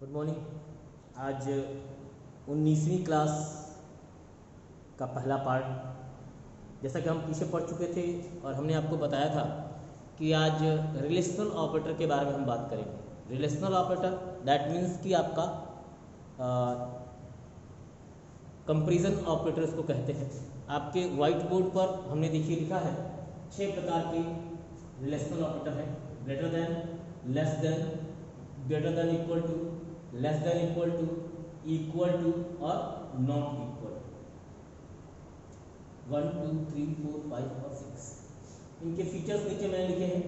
Good morning. आज 19वीं class का पहला पार्ट, जैसा कि हम पीछे पढ़ चुके थे और हमने आपको बताया था कि आज रिलेशनल ऑपरेटर के बारे में हम बात करेंगे। रिलेशनल ऑपरेटर दैट मीन्स कि आपका कंपैरिजन ऑपरेटर इसको कहते हैं। आपके वाइट बोर्ड पर हमने देखिए लिखा है 6 प्रकार के रिलेशनल ऑपरेटर हैं। Greater than, less than, greater than equal to, less than equal to और नॉट इक्वल टू। 1 2 3 4 5 और 6 इनके फीचर्स नीचे मैंने लिखे हैं।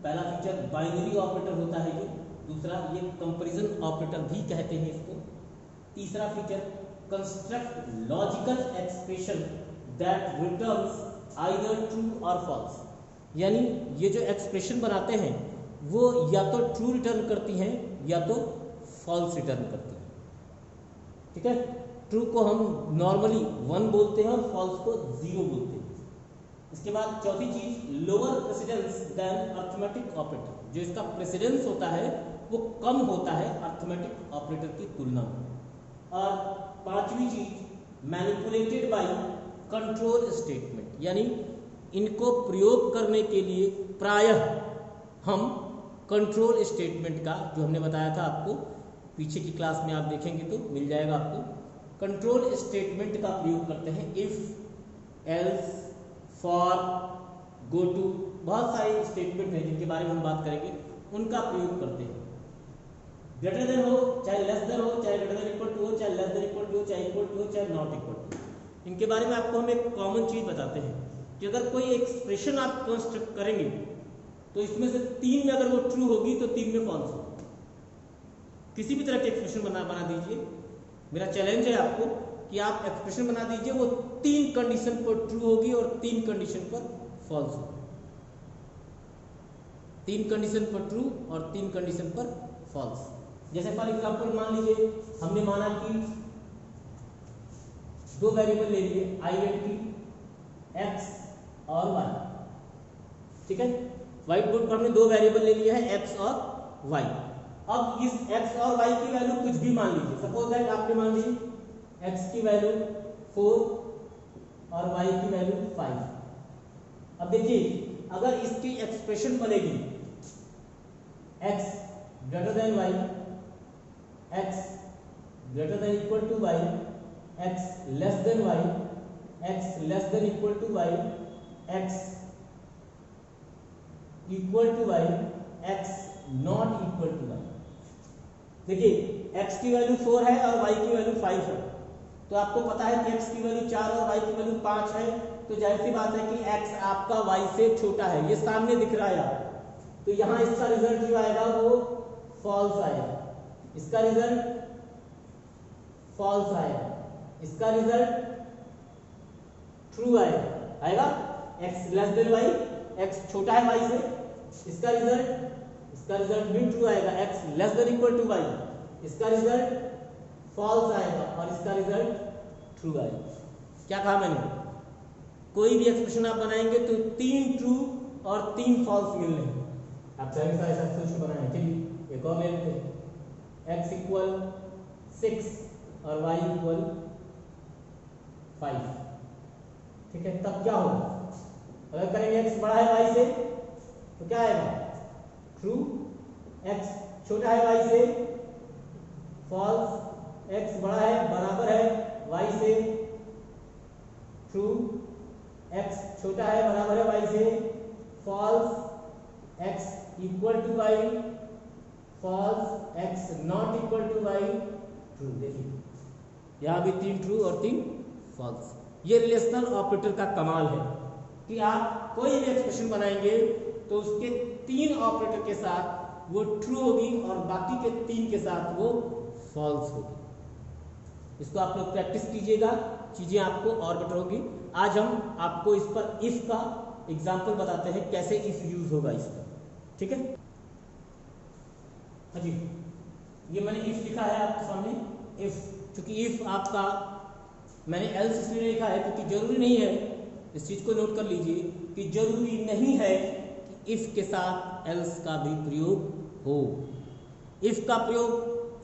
पहला फीचर बाइनरी ऑपरेटर होता है ये। दूसरा, ये कंपैरिजन ऑपरेटर भी कहते हैं इसको। तीसरा feature, construct logical expression that returns either true और फॉल्स, यानी ये जो एक्सप्रेशन बनाते हैं वो या तो ट्रू रिटर्न करती हैं या तो फॉल्स रिटर्न करती हैं। ठीक है, ट्रू को हम नॉर्मली 1 बोलते हैं और फॉल्स को 0 बोलते हैं। इसके बाद चौथी चीज, lower precedence than arithmetic operator, जो इसका प्रेसिडेंस होता है वो कम होता है अर्थमेटिक ऑपरेटर की तुलना में। और पांचवी चीज, मैनिपुलेटेड बाय कंट्रोल स्टेटमेंट, यानी इनको प्रयोग करने के लिए प्रायः हम कंट्रोल स्टेटमेंट का, जो हमने बताया था आपको पीछे की क्लास में, आप देखेंगे तो मिल जाएगा आपको, कंट्रोल स्टेटमेंट का प्रयोग करते हैं। If, else, for, go to, बहुत सारे स्टेटमेंट हैं जिनके बारे में हम बात करेंगे, उनका प्रयोग करते हैं। ग्रेटर देन हो, चाहे लेस देन हो, चाहे ग्रेटर देन इक्वल टू हो, चाहे लेस देन इक्वल टू हो, चाहे इक्वल टू हो, चाहे नॉट इक्वल टू। इनके बारे में आपको हम एक कॉमन चीज बताते हैं कि अगर कोई एक्सप्रेशन आप कंस्ट्रक्ट करेंगे तो इसमें से 3 में अगर वो ट्रू होगी तो 3 में फॉल्स होगी। किसी भी तरह के एक्सप्रेशन बना दीजिए, मेरा चैलेंज है आपको कि आप एक्सप्रेशन बना दीजिए, वो 3 कंडीशन पर ट्रू होगी और 3 कंडीशन पर फॉल्स होगी। 3 कंडीशन पर ट्रू और 3 कंडीशन पर फॉल्स। जैसे फॉर एग्जाम्पल मान लीजिए हमने माना कि 2 वेरिएबल ले लिए, आई एंड टी, एक्स और वाई। ठीक है, व्हाइट बोर्ड पर हमने 2 वेरिएबल ले लिया है, एक्स और वाई। अब इस x और y की वैल्यू कुछ भी मान लीजिए। सपोज दैट आपने मान ली x की वैल्यू 4 और y की वैल्यू 5। अब देखिए, अगर इसकी एक्सप्रेशन बनेगी x greater than y, x greater than equal to y, x less than y, x less than equal to y, x equal to y, x not equal to y। देखिए, x की value 4 है और y की value 5 है, तो आपको पता है कि x की वैल्यू 4 और y की वैल्यू 5 है, तो जाहिर सी बात है कि x आपका y से छोटा है, ये सामने दिख रहा है। तो यहां इसका रिजल्ट जो आएगा वो फॉल्स आएगा, इसका रिजल्ट फॉल्स आएगा, इसका रिजल्ट ट्रू आएगा। x less than y, x छोटा है y से, इसका रिजल्ट भी ट्रू आएगा। x less than equal to y, इसका रिजल्ट फॉल्स आएगा और इसका रिजल्ट ट्रू आएगा। क्या कहा मैंने? कोई भी एक्सप्रेशन आप बनाएंगे तो 3 ट्रू और 3 फॉल्स मिलने हैं। आप चाहे सारे एक्सप्रेशन बनाएं। चलिए एक और ले लेते हैं, x इक्वल 6 और y इक्वल 5। ठीक है, तब क्या होगा? अगर करेंगे x बड़ा है y से तो क्या आएगा? ट्रू। x छोटा है y से फॉल्स, x बड़ा है बराबर है y से ट्रू, x छोटा है बराबर है y से false, x equal to y false, x not equal to y true. देखिए यहां भी 3 ट्रू और 3 फॉल्स। ये रिलेशनल ऑपरेटर का कमाल है कि आप कोई भी एक्सप्रेशन बनाएंगे तो उसके 3 ऑपरेटर के साथ वो ट्रू होगी और बाकी के 3 के साथ वो फॉल्स होगी। इसको आप लोग प्रैक्टिस कीजिएगा, चीजें आपको और बेटर होगी। आज हम आपको इस पर इफ का एग्जांपल बताते हैं, कैसे इफ यूज होगा इसका। ठीक है, हाँ जी, ये मैंने इफ लिखा है आपके सामने। इफ, क्योंकि इफ आपका मैंने एल्स इसलिए लिखा है क्योंकि जरूरी नहीं है, इस चीज को नोट कर लीजिए कि जरूरी नहीं है कि इफ के साथ एल्स का भी प्रयोग हो। इफ का प्रयोग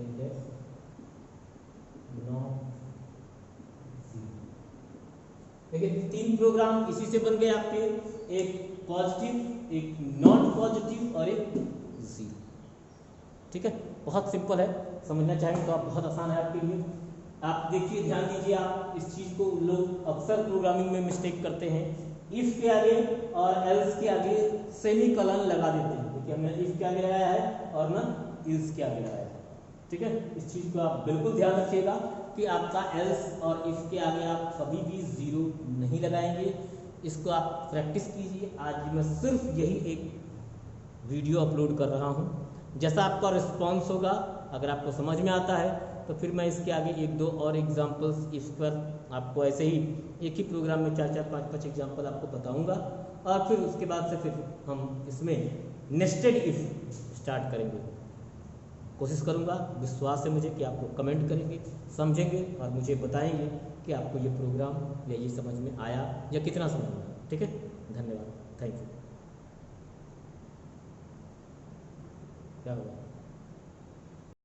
इंडेक्स नॉट जीरो। देखिए 3 प्रोग्राम इसी से बन गए आपके, एक पॉजिटिव, एक नॉन पॉजिटिव और एक जीरो। ठीक है, बहुत सिंपल है, समझना चाहेंगे तो आप बहुत आसान है आपके लिए। आप देखिए, ध्यान दीजिए, आप इस चीज़ को लोग अक्सर प्रोग्रामिंग में मिस्टेक करते हैं, इफ के आगे और एल्स के आगे सेमीकोलन लगा देते हैं। देखिए हमने इफ के आगे लगाया है और ना इल्स के आगे लगाया है। ठीक है, इस चीज़ को आप बिल्कुल ध्यान रखिएगा कि आपका एल्स और इफ के आगे आप कभी भी जीरो नहीं लगाएंगे। इसको आप प्रैक्टिस कीजिए। आज मैं सिर्फ यही एक वीडियो अपलोड कर रहा हूँ। जैसा आपका रिस्पॉन्स होगा, अगर आपको समझ में आता है तो फिर मैं इसके आगे 1-2 और एग्जाम्पल्स इस पर आपको ऐसे ही एक ही प्रोग्राम में 4-4, 5-5 एग्जाम्पल आपको बताऊंगा, और फिर उसके बाद से फिर हम इसमें नेस्टेड इफ स्टार्ट करेंगे। कोशिश करूंगा, विश्वास है मुझे कि आप लोग कमेंट करेंगे, समझेंगे और मुझे बताएंगे कि आपको ये प्रोग्राम या ये समझ में आया या कितना समझ में आया। ठीक है, धन्यवाद, थैंक यू। क्या होगा?